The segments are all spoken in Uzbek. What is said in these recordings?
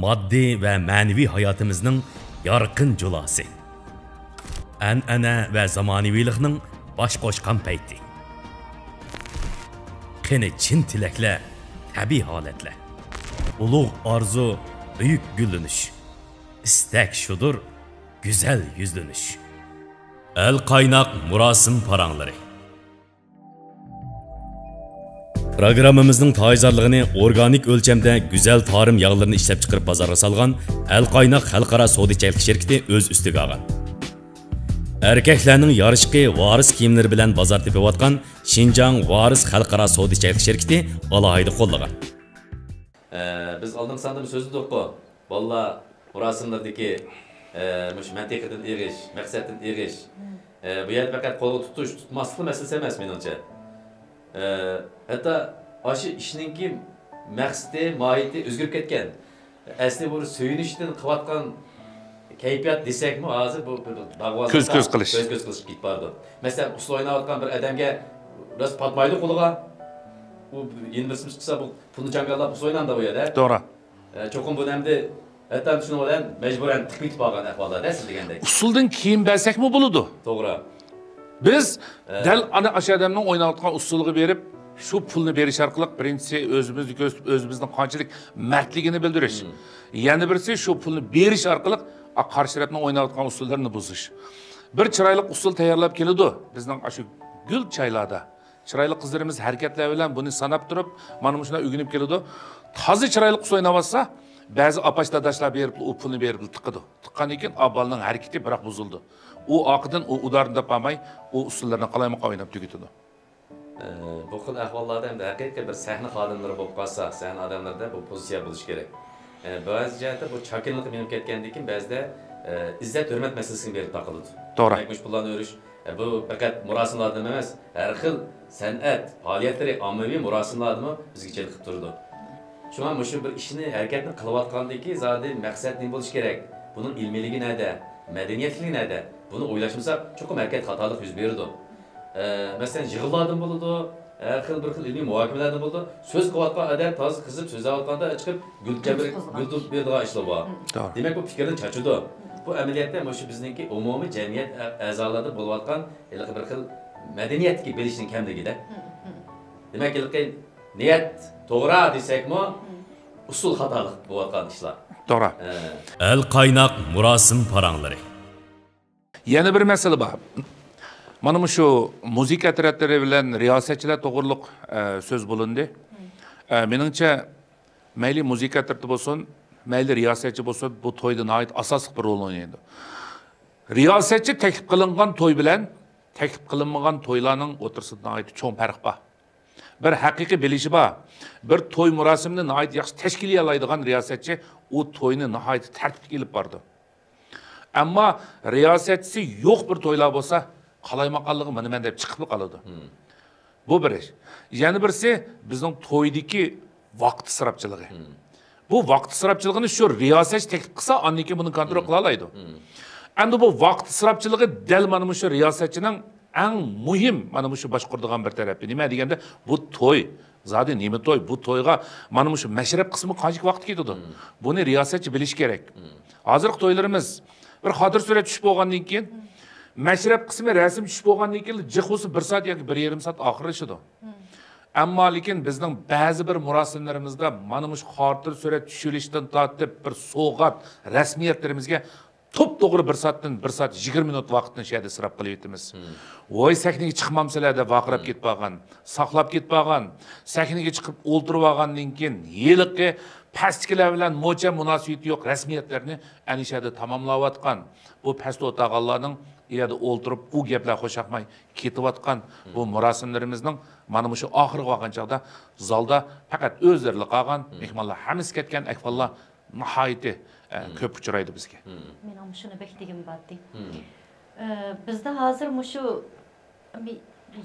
moddiy va ma'naviy hayotimizning yorqin julosi. An'ana va zamonaviylikning bosh qo'shgan payti. Qani chin tilaklar, tabiiy holatlar. Ulug' orzu, buyuk gullanish. İstek şudur, güzel yüzleniş. El kaynak murasim paranları. Programımızın tayizarlığını organik ölçemde güzel tarım yağlarını işlep çıkarıp pazara salgan El Kaynak Xalqaro Savdo-sotiq şirketi öz üstüge algan. Erkeklerinin yarışqı varis kiyimleri bilen bazar tepivatkan Şinjan Varis Xalqaro Savdo-sotiq şirketi alayida qo'llagan. Biz aldığım sandığım sözü dokku. Vallahi murasimlardaki mantiqadan eriş, maqsaddan eriş. Bu yer faqat qo'lga tutish, tutmaslik masalasi emas menimcha. Hatta aşı işninki maqsadi, mohiyati o'zgarib ketgan. Asli bu suyunishdan qilayotgan kayfiyat desakmi, hozir bu da'volar ko'z qilish ketib bordi. Masalan, usul o'ynayotgan bir odamga ras patmaydi qo'liga. Bu inversimiz qilsa bu pulni jangallab usul o'ynanda bu yerda. To'g'ri. Cho'qim bu namda hatta shuni bilan majburan tiqib qolgan ahvollarda siz degandek. Usuldan keyin bilsakmi bo'ladi. To'g'ri. Biz dal ana ash odamning o'ynayotgan usulga berib, shu pulni berish orqali birinchisi o'zimizni ko'rsatib, o'zimizning qanchalik mardligini bildirish. Yana birisi shu pulni berish orqali qarshi tarafning o'ynayotgan usullarini buzish. Bir chiroyli usul tayyorlab keladi. Bizning shu gul chaylarda chiroyli qizlarimiz harakatlar bilan buni sanab turib, mana shuna o'rganib keladi. Toza chiroyli usul o'ynavasa, ba'zi apashlardaşlar berib, u pulni berib tiqadi. Tiqqandan keyin abalning harakati biroq buzildi. U oqidan u udarni topamay, u usullarni qalaymoqqa o'ynab tugitadi. Bu xil ahvollarda ham haqiqatan bir sahna xodimlari bo'lib qolsa, sahna odamlarda bu pozitsiya bo'lish kerak. Ba'zi jihatda bu chakinlik menib ketgandan keyin ba'zida izzat hurmat masalasini berib taqiladi. To'g'ri. Demak, pullarni o'rish bu faqat murosimlarda emas, har xil san'at faoliyatlari, ommaviy murosimlarda bizga kelib turdi. Şuna şu bir işini, hareketini kılıvatkandı ki zaten maksat ne buluş gerek. Bunun ilmiliği nerede, medeniyetliği nerede? Bunu oylaşmışsak çok hareket hatalık yüz verirdi. Mesela yığılardan bulundu, her bir ilmi muhakemelerden bulundu. Söz kıvatkan adam tazı kızıp söz avatkanda çıkıp gültüp bir daha işle var. Demek bu fikirden çaçıdı. Bu ameliyatta şu bizdeki umumi cemiyet azalarda bulunvatkan bir medeniyet ki bilişinin kemliği de. Demek ki niyet to'g'ri desakmi, usul xatolik bo'layotgan ishlar. To'g'ri. El Kaynak murasim paranları. Yana bir masala bor. Mana shu muzika taratlari bilan riyosatchilar to'g'riliq so'z bo'lindi. Meningcha mayli muzika tarti bo'lsin, mayli riyosatchi bo'lsin, bu to'yda nihoyat asosiy bir rol o'ynaydi. Riyosatchi taklif qilingan to'y bilan taklif qilinmagan to'ylarning o'tirsida nihoyat cho'ng farq bor. Bir haqiqiy bilishi bor. Bir to'y murosimini nihoyat yaxshi tashkillaydigan riyosatchi u to'yni nihoyat tartibga ilib bordi. Ammo riyosatchisi yo'q bir to'ylar bo'lsa, qalaymaqanligi men deb chiqib qoladi. Bu bir ish. Yana birisi bizning to'ydagi vaqt isrofchiligi. Bu vaqt isrofchiligini shu riyosatchi taklif qilsa, anniki buni kontrol qila oladi. Endi bu vaqt isrofchiligi dal mana shu riyosatchining eng muhim mana shu boshquradigan bir tarafi. Nima deganda bu to'y, zodi nima to'y? Bu to'yga mana shu mashrab qismi qancha vaqt ketadi? Buni riyosatchi bilish kerak. Hozirgi to'ylarimiz bir xotir surat tushib bo'lgandan keyin mashrab qismi rasm tushib bo'lgandan keyin jiqosi 1 soat yoki 1,5 soat oxirlashadi. Ammo lekin bizning ba'zi bir murosimlarimizda mana shu xotir surat tushilishdan tortib bir so'g'at rasmiyatlarimizga to'g'ri 1 soatdan 1 soat 20 minut vaqtni shayda isrof qilib yetimiz. Voy sahnaga chiqmamsalar deb vaqirab ketib qolgan, saqlab ketib qolgan, sahnaga chiqib o'ltirib olgandan keyin yiliqi pastkilar bilan mo'cha munosabati yo'q rasmiyatlarni anishada tamomlayotgan bu past o'tag'allarning yerda o'ltirib u gaplar qo'shaqmay ketayotgan bu murosimlarimizning mana shu oxirgi qolgan chog'da zalda faqat o'zlari qolgan mehmonlar hammasi ketgan ahvollar nihoyatda ko'p uchraydi bizga. Men ham shuni bektigim bordi. Bizda hozir shu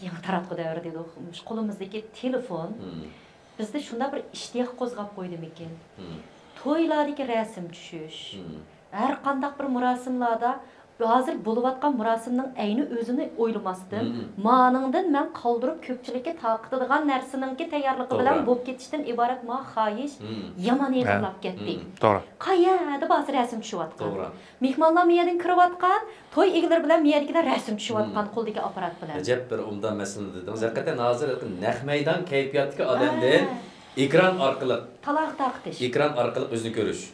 yangi taratqu davri deydi, qo'limizdagi telefon bizda shunda bir ishtiyoq qo'zg'ab qo'ydimi ekan. To'ylardagi rasm tushish, har qanday bir murosimlarda hozir bo'layotgan murosimning ayni o'zini o'ylamasdan, maningdan men qoldirib ko'pchilikka taqdidigan narsaninki tayyorligi bilan bo'lib ketishdan iborat ma xohish yomon e'lonlab ketdik. To'g'ri. Qayerda ba'zi rasm tushyotgan. Mehmonlar miyadan kirayotgan, to'y egalari bilan miyadagilar rasm tushyotgan qo'ldagi apparat bilan. Ajab bir umdan masala dedingiz. Haqiqatan hozir naq maydon kayfiyatga odamdan ekran orqali taloq taqtish. Ekran orqali o'zini ko'rish.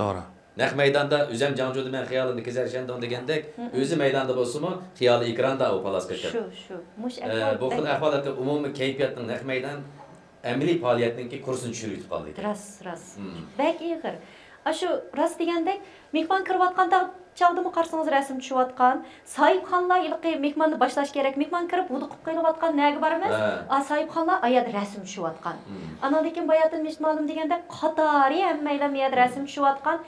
To'g'ri. Naq maydonda o'zim janjo'da men xiyolini kezarishanda degandek, o'zi maydonda bo'lsa-mu, xiyoli ekranda u palas ketadi. Shu. Mush bu xil ahvolda umumiy kayfiyatning naq maydon amaliy faoliyatninki kursini tushirib qoldi. Ras. Bak ig'ir. Shu ras degandek, mehmon kirayotganda chog'dimi qarsangiz rasm tushyotgan, sohibxonlar ilqi mehmonni boshlash kerak. Mehmon kirib wudu qilib qo'yayotgan naga bor emas? Sohibxonlar oyada rasm tushyotgan. Andan keyin bayatdan mehmonim deganda qatori hammaylar miyada rasm tushyotgan.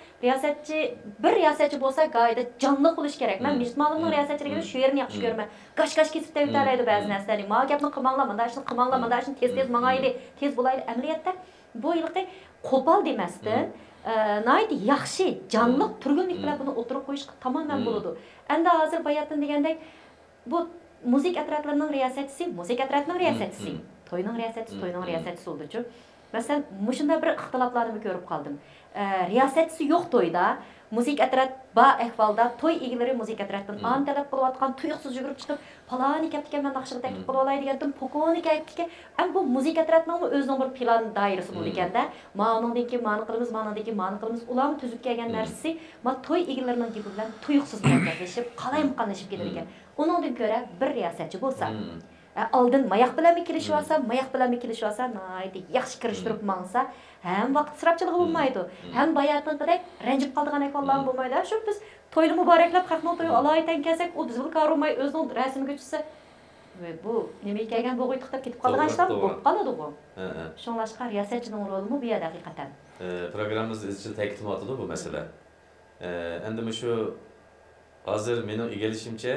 Bir riyosatchi bo'lsa qoida jonli bo'lish kerak. Men mehmonimning riyosatchiligini shu yerni yaxshi ko'raman. Qash kesib tayyorlaydi ba'zi narsalarni. Ma gapni qilmanglar, mana shuni tez mangayli, tez bo'layli. Amaliyotda bu ilqi qo'pol demasdan nayt yaxshi jonliq turgunlik bilan buni o'tirib qo'yish tamamen bo'ladi. Endi hozir bayatdan degandek bu muzik atratlarining riyosatchisi, to'yning riyosatchisi bo'ldi-ku. Masalan, mushunda bir ixtiloflarni ko'rib qoldim. Riyosatchisi yo'q to'yda, muzik atrat ba ahvolda to'y egalari muzik atratdan an talab qilayotgan tuyuqsiz yugurib chiqib, paloni kaptiga men naqshini taklif qilib olay degandim, pokonik aytdiki, bu muzik atratning o'zining bir plan doirasi bor ekanda, ma'nodagi qilamiz, ularni tuzib kelgan narsasi, ma to'y egalarining gapi bilan tuyuqsiz gaplashib, qalayim-qanlashib ketar ekan. Uningdan ko'ra bir riyosatchi bo'lsa, oldin mayoq bilan kelishsa, naydi yaxshi kirishtirib mangsa, ham vaqt isrofchiligi bo'lmaydi. Ham bayatqidek ranjib qoldigan ahvollar bo'lmaydi. Shu biz to'yni muboraklab haqni to'y alaydan kelsak, u biz ko'rmay o'zining rasmiga tushsa, bu nima ekan bu qo'ytiqtab ketib qolgan ishlar bo'lib qoladi bu. Shunlashqa riyosatchining roli bu yerda haqiqatan. Programmamiz izchil ta'kidlanyapti bu masala. Endi shu hozir mening egalishimcha,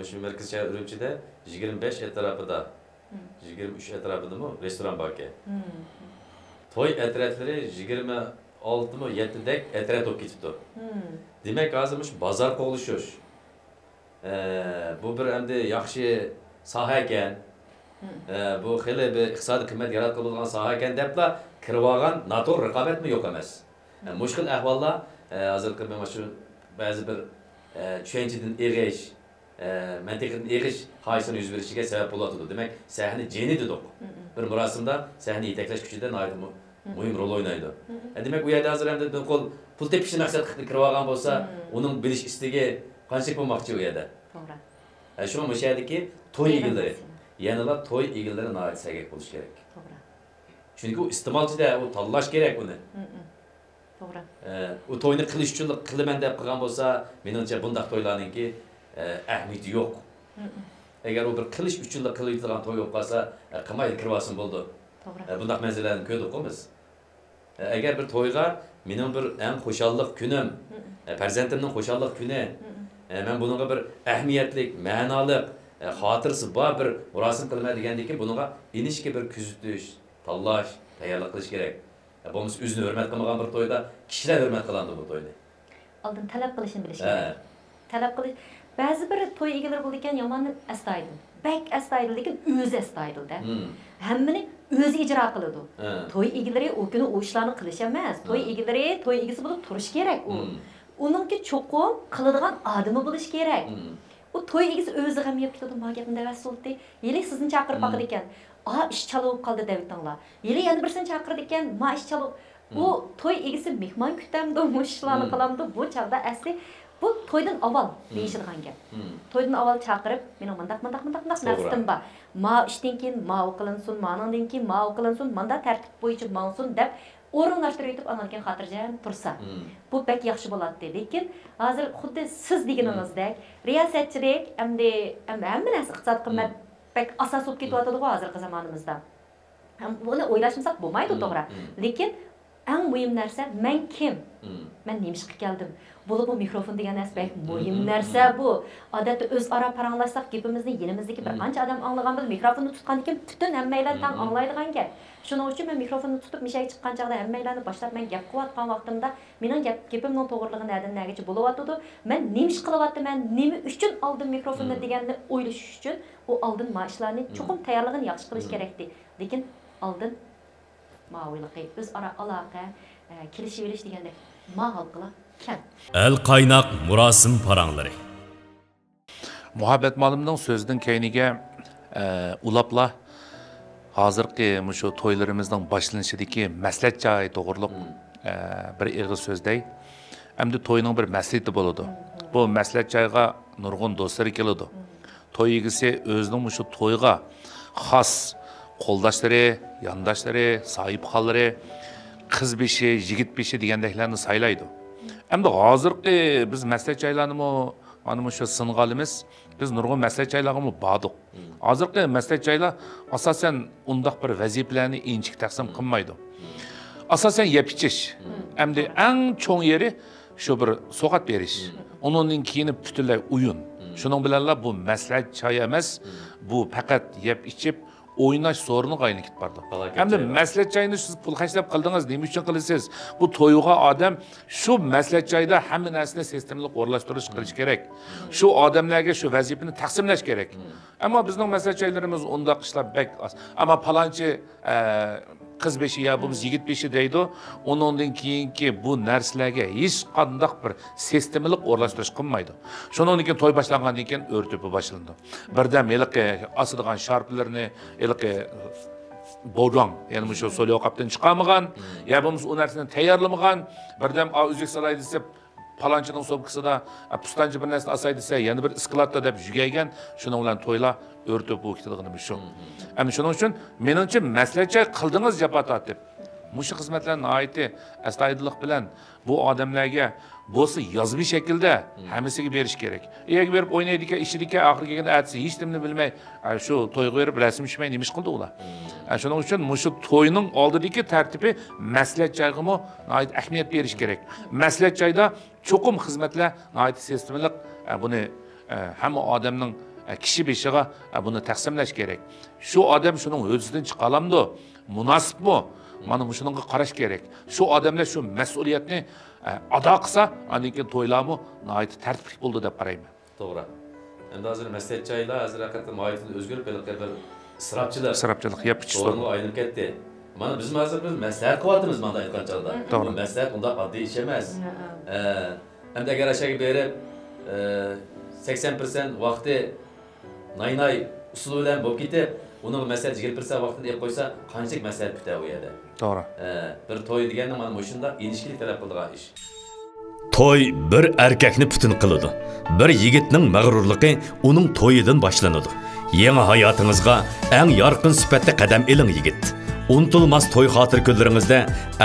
shu markaz shahar Urumchida 25 atrofida, 23 atrofidami restoran bor ekan. To'y atratlari 26-7 dek atrat bo'lib ketibdi. Demak, hozir shu bozor qo'g'lishish. Bu bir endi yaxshi soha ekan. Bu xili bir iqtisodiy qiymat yaratib bo'lgan soha ekan debla kirib olgan noto'g'ri raqobatmi yo'q emas. Mushkul ahvollar hozir shu ba'zi bir tushunchadan eg'ish, mantiqdan eg'ish holatini yuz berishiga sabab bo'ladi. Demak, sahna jeni dedik. Bir murosimda sahna yetaklash kuchida muhim rol o'ynaydi. Demak, u yerda hozir endi qo'l pul tepishni maqsad qilib kirib olgan bo'lsa, uning bilish istagi qanchalik bo'lmoqchi u yerda. To'g'ri. Shuni mushadiki to'y egalari, ya'nilar to'y egalari noit sagak bo'lish kerak. To'g'ri. Chunki u iste'molchida u tanlash kerak uni. To'g'ri. U to'yni qilish uchun qilaman deb qilgan bo'lsa, meningcha bundaq to'ylarningki ahamiyati yo'q. Agar u bir qilish uchun qilinadigan to'y bo'lib qolsa, qilmaydi kirib olsin bo'ldi. To'g'ri. Bundaq manzillarni ko'rdik qo'ymiz. Agar bir to'yga mening bir eng xushalliq kunim, farzandimning xushalliq kuni, men bunga bir ahamiyatli, ma'noli xotirasi bor bir murosim qilaman degandiki, bunga inishga bir kuzatish, tanlash, tayyorlik qilish kerak. Bo'lmasa o'zini hurmat qilmagan bir to'yda kishilar hurmat qiladi bu to'yni. Oldin talab qilishni bilish kerak. Talab qilish. Ba'zi bir to'y egalari bo'lar ekan, yomonni astoydil. Bak astoydil, lekin o'zi astoydil-da. Hammani o'zi ijro qiladi. To'y egalari u kuni o ishlarni qilish emas. To'y egalari to'y egasi bo'lib turish kerak u. Uningki cho'qim qiladigan odami bo'lish kerak. U to'y egasi o'zi ham yeb ketadi, ma gapimda vasuldi. Yili sizni chaqirib baqir ekan. Ish chalib qoldi Davidinglar. Yili yana birsini chaqirdi ekan, ma ish chalib. U to'y egasi mehmon kutamdi, mushlarni qilamdi. Bu chaqda asli bu to'ydan avval deyishilgan gap. To'ydan avval chaqirib, meni mundaq narsadan bor. Ma ishdan keyin ma qilinsin, maningdan keyin ma qilinsin, manda tartib bo'yicha mansun deb o'rinlashtirib yetib andan keyin xotirjam tursa. Bu bek yaxshi bo'ladi. Lekin hozir xuddi siz deganingizdek, riyosatchilik hamma narsa iqtisod qimmat bek asos bo'lib ketyapti hozirgi zamonimizda. Buni o'ylashmasak bo'lmaydi, to'g'ri. Lekin eng muhim narsa men kim? Men nemishqa keldim. Bu mikrofon degan narsa muhim narsa bu. Odatda o'zaro paranglashsak gapimizni yenimizdagi bir qancha odam anglagan bo'lib, mikrofonni tutgan ekan butun hammalar tang anglaydigan gap. Shuning uchun men mikrofonni tutib mishaga chiqqan chaqda hammalarni boshlab men gap qilayotgan vaqtimda mening gapimning to'g'riligi nerdan nagacha bo'layotdi. Men nima ish qilyapman, nima uchun oldim mikrofonni deganni o'ylash uchun u oldin ma'ishlarni cho'qim tayyorligini yaxshi qilish kerakdi. Lekin oldin ma'o'yligi, o'zaro aloqa, kelishib olish deganda ma'qul qilib Әл қайнақ мұрасын параңлары. Muhabbet malımның sözдің кейніге улапла hazırki şu toylarımızdan başlanışıdaki məsləhət çayı doğruluq bir eğri sözdey. Hem de toyunun bir məsləhəti boludu. Bu məsləhət çayıga nurgun dostları gelidu. Toy egisi özünün şu toyga xas қолdaşları, yandaşları, sahip halları, kız beşi, yigit beşi degендeklerini saylaydı. Hem de hazırki biz məsləhət çaylarını mı şu sınğalımız, biz nurgun məsləhət çaylarını mı badık. Hazırki məsləhət çaylar asasen undaq bir vəzifələrini inçik təqsim qılmaydı. Asasen yep içiş. Hem de en çoğun yeri şu bir soğat veriş. Onun kiyini bütünlüy uyun. Şunun bilenler bu məsləhət çay emas, bu faqat yep içip oynaş sorunu qayını git bardı. Hem de məsləhət çayını siz pul xərclab qıldınız, neymiş üçün qılısınız? Bu toyuğa adam şu məsləhət çayda həmin nəsini sistemli qorlaşdırış qilish kerak. Şu adamlarga şu vazifani taqsimlash kerak. Ama bizning məsləhət çaylarımız onda qışlab bek az. Ama palanchi kız beşi ya bu biz yigit beşi deydi. Ondan keyinki bu narsalarga hech qandaq bir sistemli o'rlashtirish qilmaydi. Shundan keyin to'y boshlangandan keyin o'rto'pi boshlandi. Birdan eliqi asadigan sharplarni eliqi bojang, ya'ni shu so'li oqapdan chiqamagan, ya bu u narsani tayyorlamagan, birdan o'zbek salay desa palanchining so'bkisida pustanchi bir narsa asay desa, yana bir isklatda deb jugaygan, shuning bilan to'ylar o'rtib o'kitiligini shu. Endi shuning uchun meningcha maslahatcha qildingiz japatat deb. Mushu xizmatlarning oiti astoydillik bilan bu odamlarga bo'lsa yozma shaklda hammasiga berish kerak. Eğer berib o'ynaydigan, ishidigan, oxiriga kelganda atsi hech nimani bilmay, shu to'yga berib rasm ishmay nima ish qildi ular. Shuning uchun mushu to'yning oldidagi tartibi maslahat joyiga ahamiyat berish kerak. Maslahat joyida cho'qim xizmatlar oiti sistemlik buni hamma odamning kishi beshiga buni taqsimlash kerak. Shu odam shuning o'zidan chiqa olamdi, munosibmi? Mana shunga qarash kerak. Shu odamlar shu mas'uliyatni ado qilsa, undan keyin to'ylarmi nihoyat tartibli bo'ldi deb qarayman. To'g'ri. Endi hozir maslahat joylar hozir haqiqatan nihoyatda o'zgarib bir isrofchilik yapıcı sorunu aylanib ketdi. Mana biz hozir maslahat qilyapmiz mana aytgan chog'da. Bu maslahat unda oddiy ish emas. Endi agar ashaga berib 80% vaqti nay usuli bilan bo'lib ketib, uni maslahat 20% vaqtida deb qo'ysa, qanchalik maslahat bitadi u yerda. To'g'ri. Bir to'y deganda mana shunda inishkilik talab qiladigan ish. Toy bir erkekni bütün qiladi. Bir yigitning mag'rurligi uning to'yidan boshlanadi. Yangi hayotingizga eng yorqin sifatda qadam eling yigit. Unutulmaz toy xotir kunlaringizda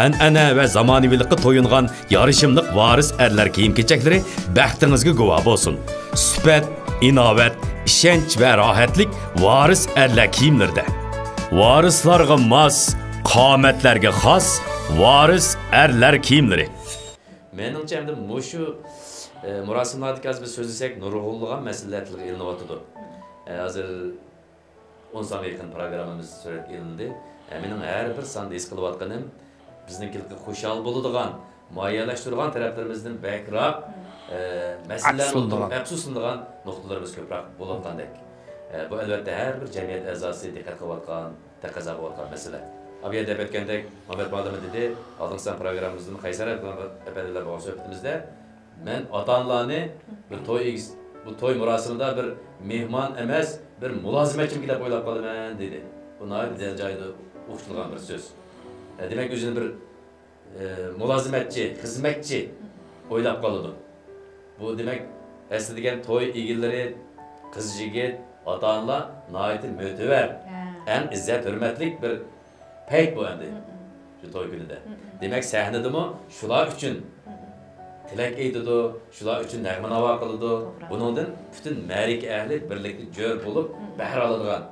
an'ana va zamonaviylikqa to'yingan yarishimliq varis erlar kiyim-kechaklari baxtingizga guvoh bo'lsin. Sifat, inovat, ishonch va rohatlik varis erlar kiyimlarda. Varislarga mos, qomatlarga xos varis erlar kiyimlari. Menimcha endi mushu murosimlarda biz so'zlasak nurg'unlagan masalalarga ilinyapti. Hozir 10 songa yaqin programmamiz surat ilindi. Mening har bir sonda his qilayotganim biznikiga xushal bo'ladigan, muayyanlashtirgan taraflarimizdan bakroq masalalarni afsuslanadigan nuqtalarimiz ko'proq bo'layotgandek. Bu albatta har bir jamiyat a'zosi diqqat qilayotgan, taqozo qilayotgan masala. Abiya deb aytgandek, Muhammad Bolam dedi, oldingi programmamizning Qaysar efendilar bilan suhbatimizda men ota-onalarni bu to'y murosimida bir mehmon emas, bir mulozimatchi deb o'ylab qolaman dedi. Buni joyida o'qitilgan bir so'z. Demak, o'zini bir mulozimatchi, xizmatchi o'ylab qoladi. Bu demak, asli degan to'y egillari, qiz yigit, ota-onalar nihoyat mo'tabar, eng izzat hurmatlik bir payt bu endi shu to'y kunida. Demak, sahnadami shular uchun tilak aytadi, shular uchun nag'ma navo qiladi. Buningdan butun ma'rik ahli birlikda jo'r bo'lib, bahra oladigan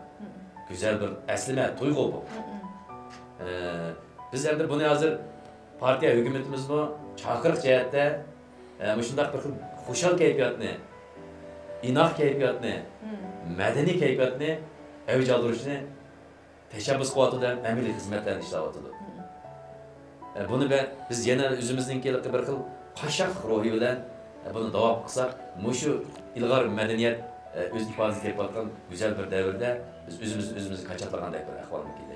güzel bir aslima tuyg'u bu. Biz endi buni hozir partiya hükümetimizmi çakırık cihette şundaq bir xushal kayfiyatni, inoq kayfiyatni, madaniy kayfiyatni avj oldirishni tashabbus qilyotdi, amaliy xizmatlarni ishlayotdi. Buni biz yana o'zimizningki bir xil qashaq ruhi bilan buni davom qilsak, mushu ilg'or madaniyat o'z ifodasi tepayotgan go'zal bir davrda biz o'zimizni qachaqlagandek bir ahvol mumkin.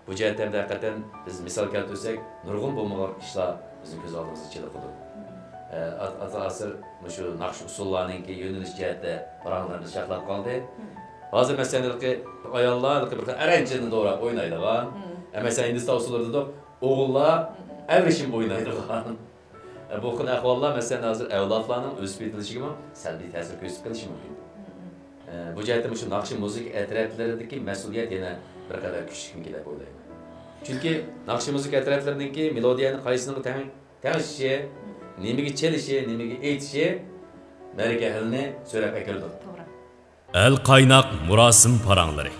Bu jihatdan haqiqatan biz misol keltirsak, nurg'un bo'lmagan ishlar bizning ko'z oldimizga chiqadi. Asır shu naqsh usullarininki yo'nalish jihatda paranglarni saqlab qoldi. Hozir masalan ayollar bir aranjini to'g'rab o'ynaydigan, masalan Hindiston usullarida o'g'illar avrishim o'ynaydigan. Bu xil ahvollar masalan hozir avlodlarning o'sib yetilishiga salbiy ta'sir ko'rsatib qilishi mumkin. Bu jihatda shu naqsh musiqa atroflaridagi mas'uliyat yana bir qadar kuchli deb o'ylayman. Chunki naqsh musiqa atroflaridagi melodiyani qaysini tangishi, nimaga chelishi, nimaga aytishi malika hilni so'rab akirdi. To'g'ri. Al qaynoq murosim paranglari.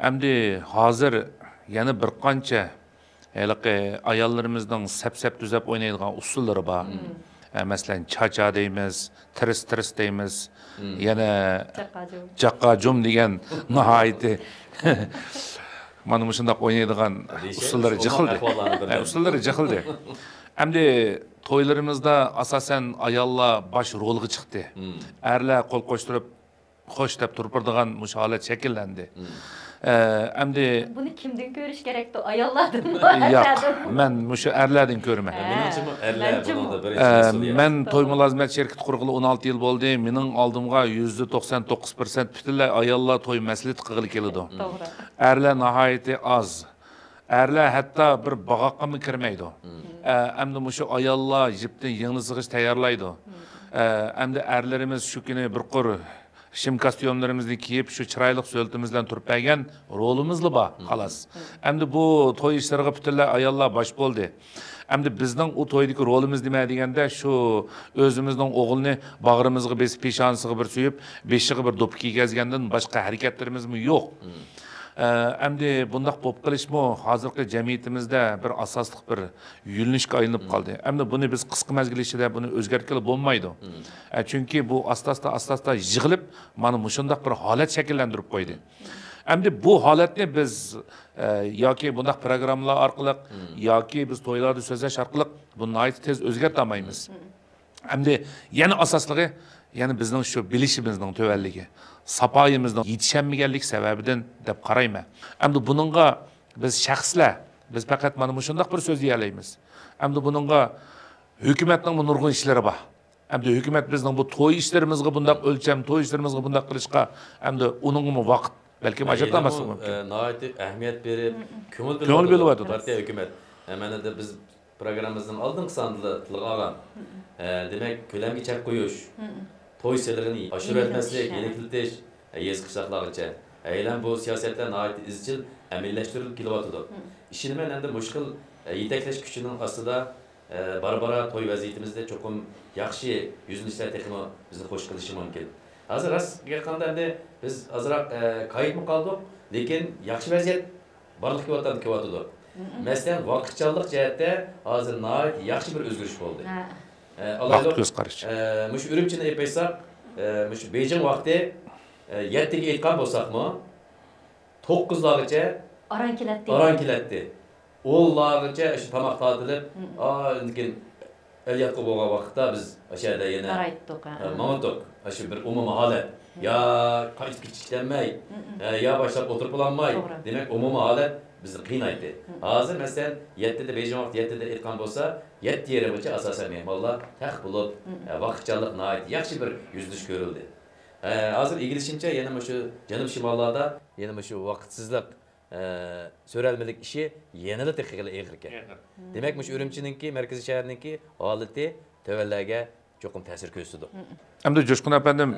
Endi hozir yana bir qancha ayollarımızdan sep düzep oynaydigan usulları var. Mesela çaça deymiz, tris deymiz, yana caqacum degan nihayeti mana shunday oynaydigan usulları jıqildi. Usulları jıqildi. Endi to'ylarimizda asosan ayollar bosh rolga chiqdi. Erlar qo'l qo'shtirib xo'sh deb turib mush holat shakllandi. Endi buni kimdan ko'rish kerakdi? Ayollardan mı? Yo'q, men mushu erlardan ko'raman. Men to'y mulozimat sherkati qurg'ili 16 yil bo'ldi. Mening oldimga %99% butunlay ayollar to'y maslahati qilg'ili keladi. To'g'ri. Erlar nihoyatda oz. Erlar hatto bir bog'oqqa ham kirmaydi. Endi mushu ayollar jipdan yengli sig'ish tayyorlaydi. Endi erlarimiz shu kuni bir qur shim kostyumlarimizni kiyib shu chiroyli so'ltimizdan turib bergan rolimiz bor, xolos. Endi bu to'y ishlariga butunlay ayollar bosh bo'ldi. Endi bizning u to'ydagi rolimiz nima deganda shu o'zimizning o'g'ilni bag'rimizga besib peshonasiga bir suyib, beshiga bir do'ppi kiygazgandan boshqa harakatlarimiz yo'q. Endi bundaq bo'lib qilishmi hozirgi jamiyatimizda bir asosli bir yo'nalishga aylanib qoldi. Endi buni biz qisqa mezgil ichida buni o'zgartirib bo'lmaydi. Chunki bu asta-asta yig'ilib mana shunday bir holat shakllantirib qo'ydi. Endi bu holatni biz yoki bundaq programmalar orqali yoki biz to'ylarda so'zlash orqali buni tez o'zgartira olmaymiz. Endi yana asosligi yani bizning shu bilishimizning tövelligi, sapoyimizning yetishmaganlik sababidan deb qarayman. Endi buningga biz shaxslar, biz faqat mana shunday bir so'z deya olamiz. Endi buningga hukumatning nurg'un ishlari bor. Endi hukumat bizning bu to'y ishlarimizga bunday o'lcham, to'y ishlarimizga bunday qilishga endi uningmi vaqt balki ajratolmasligi mumkin. Nihoyat ahamiyat berib, ko'ngil bo'lyapti. Partiya hukumat. Mana da biz programmamizning oldingi sonida tilga olgan. Demak, ko'lamga chap qo'yish, to'y sirlarini oshirib etmaslik, yeniklitish, yez qishloqlargacha. Aylan bu siyosatlar nihoyat izchil amallashtirilib kelyapti. Ishini men endi mushkil yetaklash kuchining ostida bara to'y vaziyatimizda cho'qim yaxshi yuzinishlar texno bizni xo'sh qilishi mumkin. Hozir rostga qandanda biz azroq qaytib qoldik, lekin yaxshi vaziyat barliq kelyapti. Masalan, vaqtchalik jihatda hozir nihoyat yaxshi bir o'zgarish bo'ldi. Vaqt ko'z qarash. Mush Urumchini aytsak, mush Beijing vaqti 7 ga aytgan bo'lsakmi, 9 largacha aran kelatdi. 10 largacha shu tamoq tadilib, lekin eliyatga bo'lgan vaqtda biz o'shada yana ma'noq, shu bir umumiy holat. Ya qaytib ketishlanmay, ya boshlab o'tirib olmay, demak umumiy holat bizni qiynaydi. Hozir masalan 7 da Beijing vaqti 7 da aytgan bo'lsa, 7 yerigacha asosan mehmonlar taq bo'lib, vaqtchalik nihoyat yaxshi bir yuzlish ko'rildi. Hozir egilishimcha yana shu janub shimollarda yana shu vaqtsizlik so'ralmalik ishi yanada teqiqli eg'ir ekan. Demak, shu Urumchininki, markaziy shaharninki holati tavallaga cho'qim ta'sir ko'rsatdi. Endi Jo'shqin apandim,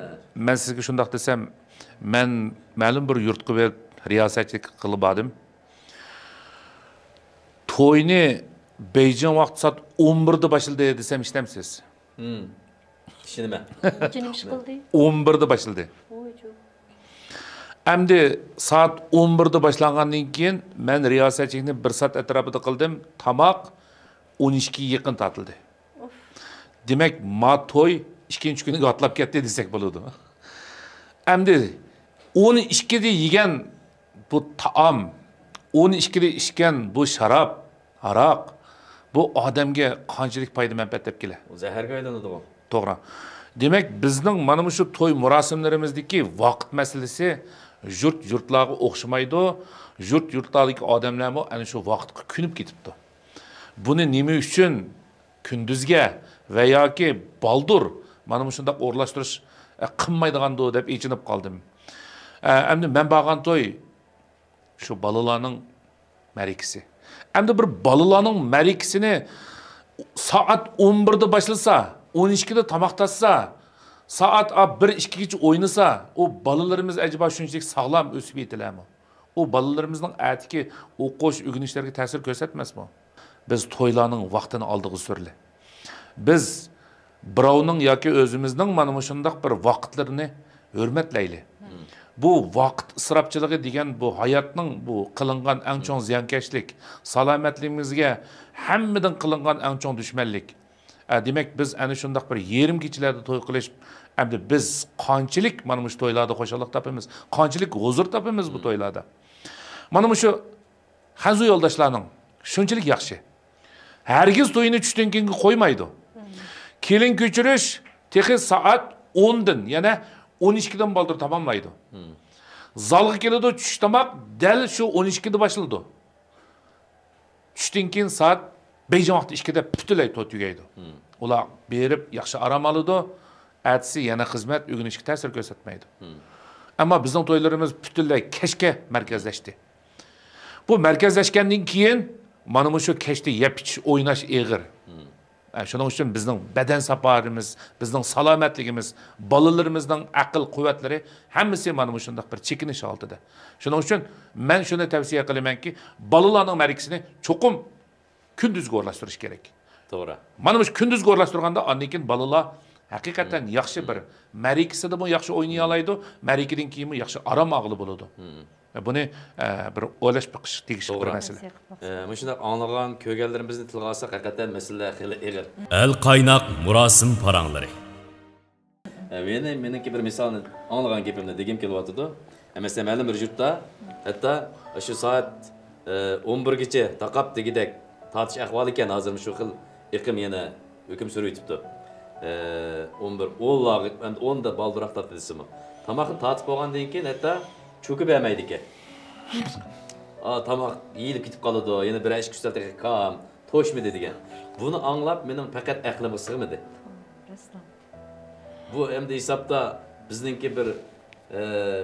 men sizga shunday desam, men ma'lum bir yurtga berib riyosatchilik qilib bordim. To'yni Beijing vaqti soat 11 da başladı desem ishlamsiz. İşi nima? Nima ish qildi? 11 da başladı. Әмді saat 11'de başlanğandan keyin men riyosatchilikni 1 soat atrofida qildim. Tamoq 12 ga yaqin tatildi. Demak, ma to'y 2-chi kuniga atlab ketdi desak bo'ladi. Әмді 12'de yegan bu taom, 12'de içken bu şarap, aroq, bu odamga qanchalik foyda manfaat deb keladi. U zaharga aylanadi bu. To'g'ri. Demak, bizning mana shu to'y murosimlarimizdagi vaqt masalasi yurtlarga o'xshamaydi. Yurtlardagi odamlar ana shu vaqtga kunib ketibdi. Buni nima uchun kunduzga va yoki baldur mana shunday o'rlashtirish qilmaydigandi deb echinib qoldim. Endi men borgan to'y shu balalarning mərikisi. Endi bir balalarning mərikisini saat 11'de başlasa, 12'de tamoqtasa, saat 1-2 oynasa, o balalarımız acaba shunchalik sağlam o'sib yetilarmi? O balalarimizning atiki o'qish, o'rganishlarga ta'sir ko'rsatmasmi? Biz to'ylarning vaqtini oldiga surli. Biz birovning yoki o'zimizning mana shunday bir vaqtlarini hurmatlayli. Bu vaqt isrofchiligi degan bu hayotning bu qilingan eng chong ziyonkashlik, salomatligimizga hammadan qilingan eng chong dushmanlik. Demak, biz ana shunday bir yerim kechalarda to'y qilish, endi biz qanchalik mana shu to'ylarda xo'shalik topamiz, qanchalik huzur topamiz bu to'ylarda. Mana shu hazu yo'ldoshlarning shunchalik yaxshi. Hargiz to'yini tushdan keyin qo'ymaydi. Kelin ko'chirish texi soat 10 dan, yana 12 dan baldır tamamlaydı. Zalga keladi, tush tamoq dal shu 12 da başladı. Tushdan keyin saat 5 vaqt 2 da butunlay to'y tugaydi. Ular berib yaxshi aram oladi. Atsi yana xizmat o'rganishga ta'sir ko'rsatmaydi. Ammo bizning to'ylarimiz butunlay kechga markazlashdi. Bu markazlashgandan keyin mana shu kechda yep-ichish, o'ynash eg'ir. Shuning uchun bizning badan safarimiz, bizning salomatligimiz, bolalarimizning aql quvvatlari hammasi mana shunday bir chekinish altida. Shuning uchun men shuni tavsiya qilamanki, bolalarning mərikisini cho'qim kunduzga o'rlashtirish kerak. To'g'ri. Mana shu kunduzga o'rlashtirganda ondan keyin bolalar haqiqatan yaxshi bir mərikisida bu yaxshi o'ynay oladi, mərikidan keyin yaxshi aram og'li bo'ladi. Buni bir o'ylash biqish tegishli bir masala. Mana shunday anglagan ko'rganlarimizni tilga olsak, haqiqatan masala xili eg'ir. Al qaynoq murosim paranglari. Meniki bir misolni anglagan gapimni degim kelyotdi. Masalan, ma'lum bir yurtda hatto shu soat 11 gacha taqab degidek tortish ahvoli ekan, hozir shu xil iqim yana hukm suraytibdi. 11 10 da balduroq tortdi desimi. Tamoqni tortib bo'lgandan keyin hatto cho'kib bermaydi ekan. Tamoq yeyilib ketib qoladi, yana bir 2 soat kam to'shmadi degan. Buni anglab mening faqat aqlimga sig'madi. Bu endi hisobda bizningki bir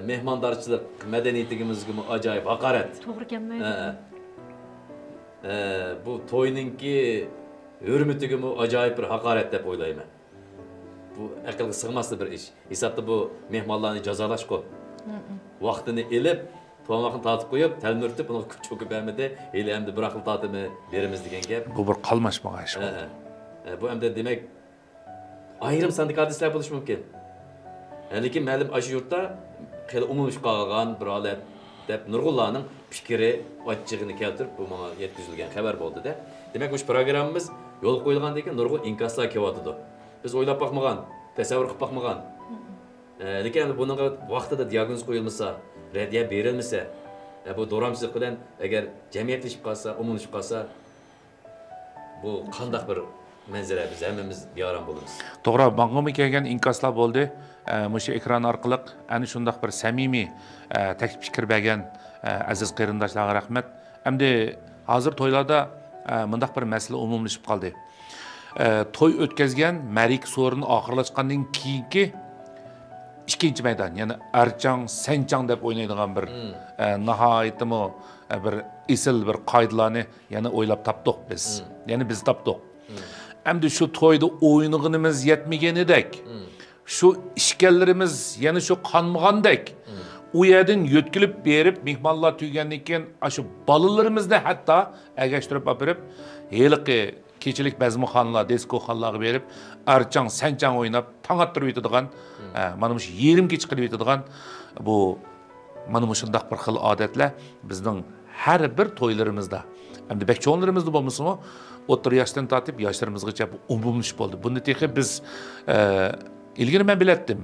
mehmondorchilik madaniyatimizga ajoyib haqorat. To'g'ri kelmaydi. Bu to'yninki hurmatiga ajoyib bir haqorat deb o'ylayman. Bu aqlga sig'masli bir ish. Hisobda bu mehmonlarni jazolashqo. Vaqtini elib, to'moqni tatib qo'yib, talmurtib, uni cho'kib bermadi. Eli endi bir aql tatimi beramiz degan gap. Bu bir qalmashmagan ish. Bu endi demak ayrim sandik hadislar bo'lishi mumkin. Lekin ma'lum ash yurtda xil umumiy qolgan bir holat deb nurg'ullarning fikri, ochchig'ini keltirib bu menga yetkazilgan xabar bo'ldi-da. Demak, bu programmamiz yo'l qo'yilgandan keyin nurg'ul inkoslar kelyotdi. Biz o'ylab boqmagan, tasavvur qilib boqmagan. Lekin bunga vaqtida diagnoz qo'yilmasa, radiya berilmasa, bu do'ramchilik bilan agar jamiyatlashib qolsa, umumlashib qolsa, bu qanday bir manzara biz hammamiz beorom bo'lamiz. To'g'ri, bang'imi kelgan inkoslar bo'ldi. Mushu ekran orqali ana shunday bir samimiy taklif fikr bergan aziz qarindoshlarga rahmat. Endi hozir to'ylarda bunday bir masala umumlashib qoldi. To'y o'tkazgan ma'rik so'rini oxirlashgandan keyingi ikkinchi maydon, ya'ni archang, sanchang deb o'ynaydigan bir nihoyatmi bir isil bir qoidalarni yana o'ylab topdik biz. Ya'ni biz topdik. Endi shu to'yda o'ynaganimiz yetmaganidek, shu ishkallarimiz yana shu qonmagandek, u yerdan yo'tkilib berib, mehmonlar tuygandan keyin shu bolalarimizni hatto agashtirib olib, heliqi kechilik bazmxonlar, diskoxonlarga berib, archang, sanchang o'ynab, tong attirib yetadigan, mana shu yerim kech qilib yetadigan bu mana shundoq bir xil odatlar bizning har bir to'ylarimizda, hamda bek cho'nlarimizda bo'lmasimi, o'rta yoshdan tortib yoshlarimizgacha umumlash bo'ldi. Buni texi biz ilgari men biletdim.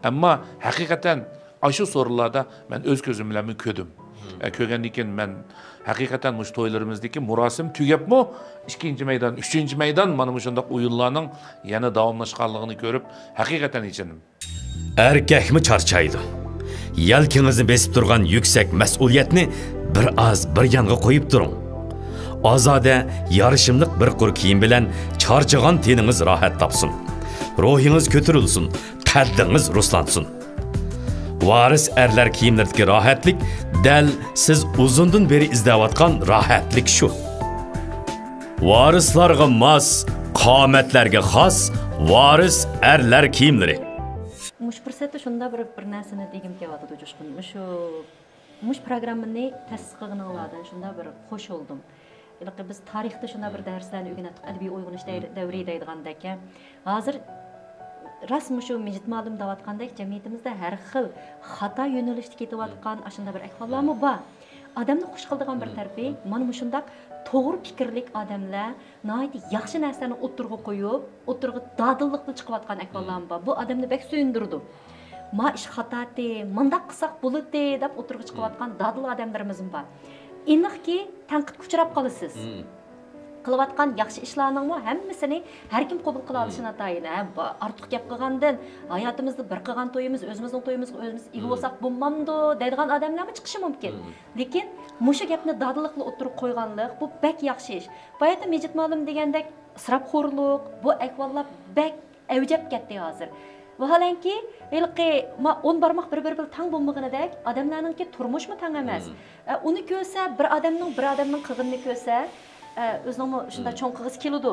Ammo haqiqatan shu so'rinlarda men o'z ko'zim bilan ko'rdim. Ko'rgandan keyin men haqiqatan mush to'ylarimizdagi murosim tugabmi, 2-maydon, 3-maydon mana shundoq o'yinlarning yana davomlashganligini ko'rib, haqiqatan ichindim. Erkakmi charchaydi. Yelkangizni besib turgan yuksak mas'uliyatni bir az bir yonga qo'yib turing. Ozoda, yarishimliq bir qur kiyim bilan charchagan teningiz rohat topsin. Ruhingiz ko'tarilsin, qaddingiz ruslansin. Varis erlar kiyimlaridagi rohatlik dal siz uzundan beri izlayotgan rohatlik shu. Varislarga mos, qomatlarga xos varis erlar kiyimlari. Mush fursatda shunda bir narsani degim kelyapti Jo'shqin. Mush programmani ta'sis qilganlardan shunda bir xush bo'ldim. Biz tarixda shunda bir darslarni o'rgandik, adabiy uyg'unish davri deydigandek. Hozir rasm shu mejit ma'lum davatqandek jamiyatimizda har xil xato yo'nalishda ketayotgan ashunda bir ahvollarmi bor. Odamni xush qiladigan bir tarafi mana shundaq to'g'ri fikrlik odamlar nihoyat yaxshi narsalarni o'tirg'a qo'yib, o'tirg'a dadillikda chiqayotgan ahvollar bor. Bu odamni bek suyundirdi. Ma ish xatoti, mundaq qilsak bo'ladi deb o'tirg'a chiqayotgan dadil odamlarimiz bor. Aniqki tanqidga uchrab qolasiz. Qilayotgan yaxshi ishlarning hammasini har kim qabul qila olishini atayin. Ortiq gap qilgandan hayotimizda bir qilgan to'yimiz, o'zimizning to'yimizga o'zimiz ega bo'lsak bo'lmamdi deydigan odamlarmi chiqishi mumkin. Lekin mushu gapni dadillikla o'tirib qo'yganlik bu bek yaxshi ish. Bayatda mejit ma'lum degandek isrofxo'rlik, bu ahvollar bek avjab ketdi hozir. Vaholanki, ilqi 10 barmoq bir-bir tang bo'lmaganidek odamlarningki turmushmi tang emas. Uni ko'rsa, bir odamning qilganini ko'rsa, o'zimni shunda cho'ng qilg'isi keladi.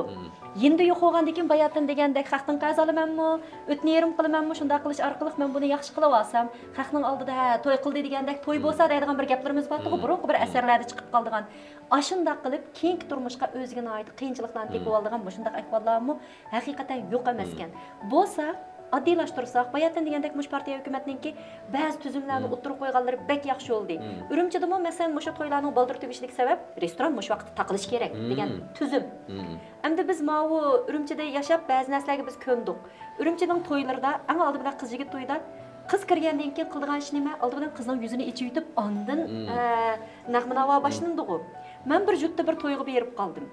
Endi yo'q bo'lgandan keyin bayatdan degandek xalqdan qarz olamanmi, o'tni yerim qilamanmi, shunda qilish orqali men buni yaxshi qilib olsam, xalqning oldida to'y qildi degandek to'y bo'lsa deydigan bir gaplarimiz bor-ku, burun bir asarlarda chiqib qoldigan. Ashunda qilib keyingi turmushga o'ziga oid qiyinchiliklarni tepib oldigan bu shunday ahvollarmi haqiqatan yo'q emas ekan. Bo'lsa addiylashtirsak, bayatdan degandek mush partiya hukumatninki ba'zi tuzumlarni o'tirib qo'yganlari bek yaxshi bo'ldi. Urumchida masalan mushu to'ylarning baldir tugishlik sabab restoran mush vaqtda taqilish kerak degan tuzum. Endi biz mavu Urumchida yashab ba'zi narsalarga biz ko'ndik. Urumchining to'ylarida eng oldi bilan qiz yigit to'yda qiz kirgandan keyin qildigan ish nima? Oldi bilan qizning yuzini ichib yutib, ondan nag'minava boshlandi-ku. Men bir jutda bir to'yga berib qoldim.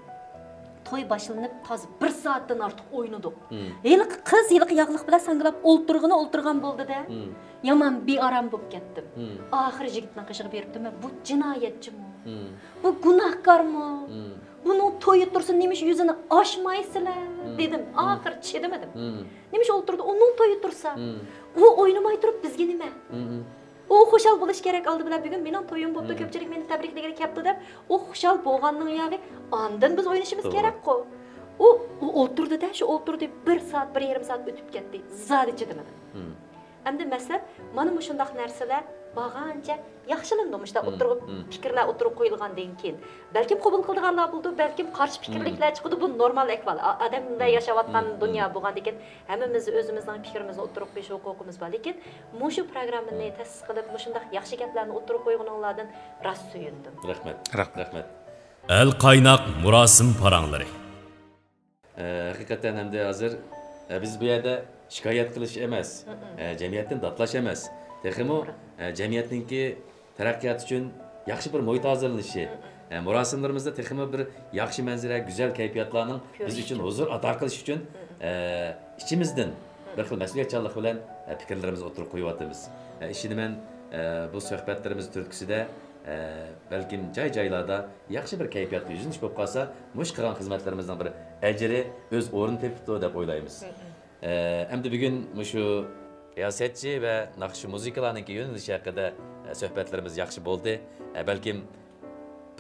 To'y boshlanib toz 1 soatdan ortiq o'ynadik. Yiliq qiz yiliq yog'liq bilan sanglab o'ltirgan bo'ldi-da. Yomon bearam bo'lib ketdim. Oxir yigitning qishig'i beribdim. Bu jinoyatchimi? Bu gunohkormi? Buni to'yi tursin, nemish yuzini ochmaysizlar dedim. Oxir chidamadim. Nemish o'ltirdi, uning to'yi tursa, u o'ynamay turib bizga nima? U xushal bo'lish kerak oldi bilan bugun mening to'yim bo'ldi, ko'pchilik meni tabriklagani kelibdi deb, u xushal bo'lganning yo'li ondan biz o'ynashimiz kerak-ku. U o'tirdi-da, shu o'tirdi 1 soat, 1,5 soat o'tib ketdi. Zodi chidimadim. Endi masal mana bu shunday narsalar bag'ancha yaxshilandi mushda o'tirib fikrlar o'tirib qo'yilgandan keyin. Balkim qabul qilganlar bo'ldi, balkim qarshi fikrliklar chiqdi. Bu normal ahvol. Odamda yashayotgan dunyo bo'lgandan keyin hammamiz o'zimizning fikrimizni o'tirib qo'yish huquqimiz bor. Lekin mushu programmani ta'sis qilib, shunday yaxshi gaplarni o'tirib qo'yganlardan rost suyundim. Rahmat. El qaynoq murosim paranglari. Haqiqatan hamda hozir biz bu yerda shikoyat qilish emas, jamiyatdan dodlash emas. Texmo jamiyatninki taraqqiyot uchun yaxshi bir muhit hozirlanishi, murosimlarimizda texmo bir yaxshi manzara, go'zal kayfiyatlarning biz uchun huzur ato qilish uchun ichimizdan bir xil mas'uliyatchanlik bilan fikrlarimizni o'tirib qo'yapmiz. Ishini men bu suhbatlarimiz turtkisida balkim joy-joylarda yaxshi bir kayfiyatga yuzinish bo'lib qolsa, mush qilgan xizmatlarimizning bir ajri o'z o'rnini tepibdi deb o'ylaymiz. Endi bugun shu riyosetchi va naqshi muzikalarning yo'nalishi haqida suhbatlarimiz yaxshi bo'ldi. Balkim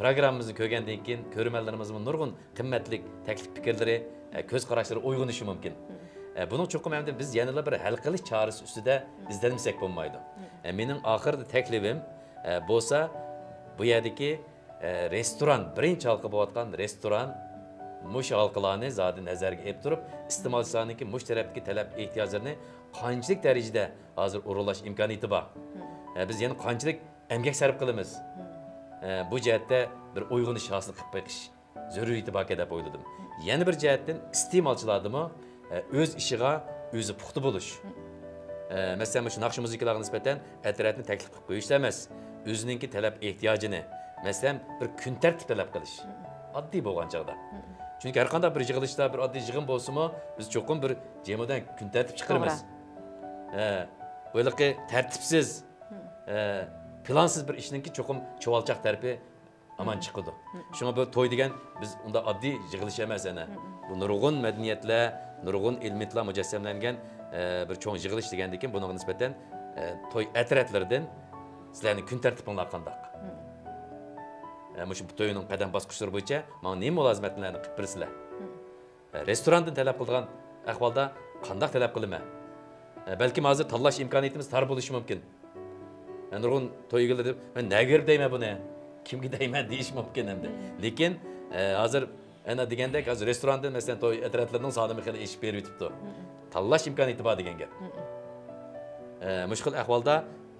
programmamizni ko'rgandan keyin ko'rmanlarimizning nurg'un qimmatli taklif fikrlari, ko'z qarashlari uyg'onishi mumkin. Buning chuqur endi biz yana bir hal qilish chorasi ustida izlanmasak bo'lmaydi. Mening oxirgi taklifim bo'lsa bu yerdagi restoran, birinchi halqa bo'layotgan restoran mush halqalarni zodi nazarga olib turib, iste'molchilarningki mush tarafdagi talab ehtiyojlarini qanchalik darajada hozir o'rinlash imkoniyati bor. Biz yana qanchalik emgak sarf qilamiz. Bu jihatda bir uyg'unish hosil qilib qo'yish zaruriyati bor deb o'yladim. Yana bir jihatdan iste'molchilarni o'z ishiga o'zi puxta bo'lish. Masalan, shu naqsh muzikalarga nisbatan atratni taklif qilib qo'yish emas, o'zininki talab ehtiyojini, masalan, bir kun tartib talab qilish. Oddiy bo'lgan chog'da. Chunki har qanday bir yig'ilishda bir oddiy yig'in bo'lsa-mu, biz cho'qim bir jemadan kun tartib chiqaramiz. Bo'liqi tartibsiz, plansiz bir ishninki cho'qim cho'valchaq tarafi aman chiqadi. Shunga bu to'y degan biz unda oddiy yig'ilish emas ana. Bu nurg'un madaniyatlar, nurg'un ilmlar mujassamlangan bir cho'ng yig'ilish degandan keyin bunga nisbatan to'y atratlaridan sizlarning kun tartibinglar qanday? Shu to'yning qadam bosqichlari bo'yicha men nima mulozimatlarni qilib birsizlar. Restorandan talab qilgan ahvolda qanday talab qilaman? Balki hozir tanlash imkoniyatimiz tar bo'lishi mumkin. Nurg'un to'yga deb men nega berib deyman buni? Kimga deyman deyish mumkin endi. Lekin hozir ana degandek hozir restorandan masalan to'y atratlarining sonini xil eshib berib o'tibdi. Tanlash imkoniyati bor degan gap. Mushkul ahvolda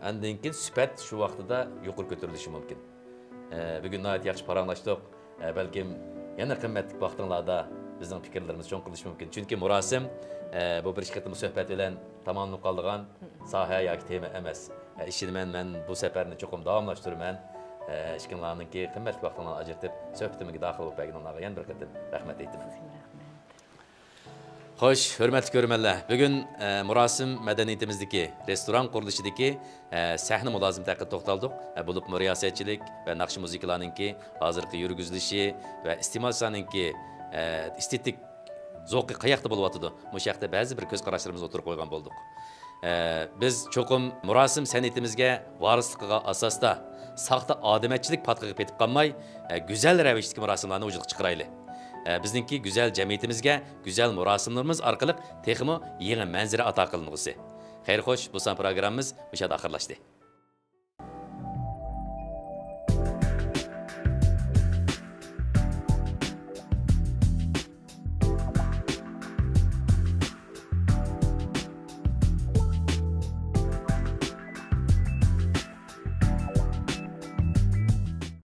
andan keyin sifat shu vaqtida yuqori ko'tarilishi mumkin. Bugun nihoyat yaxshi paranglashdik. Balkim yana qimmatli vaqtinglarda bizning fikrlarimiz cho'ng qilish mumkin. Chunki murosim bu bir ishqatim suhbat bilan tamomlanib qolgan soha yoki tema emas. İşini men bu seferini çoxum davamlaşdırman. İşkinlarınki qimmatli vaqtlarni ajratib suhbatimga daxil bo'lib berganlarga yana bir qatim rahmat aytaman. Xo'sh, hurmatli ko'rmanlar. Bugun murosim madaniyatimizdagi restoran qurilishidagi sahna mulozimati haqida to'xtaldik. Bo'lib riyosatchilik va naqsh muzikalarninki hozirgi yurgizilishi va iste'molchilarninki estetik zo'qi qayoqda bo'lyotidi? Bu yoqda ba'zi bir ko'z qarashlarimizni o'tirib qo'ygan bo'ldik. Biz cho'qim murosim san'atimizga varisligiga asosda saxta odamatchilik patqiga petib qolmay, go'zal ravishdagi murosimlarni vujudga chiqaraylik. Bizningki go'zal jamiyatimizga go'zal murosimlarimiz orqali texmo yangi manzara ato qilingusi. Xayr xo'sh, bu son programmamiz o'sha oxirlashdi.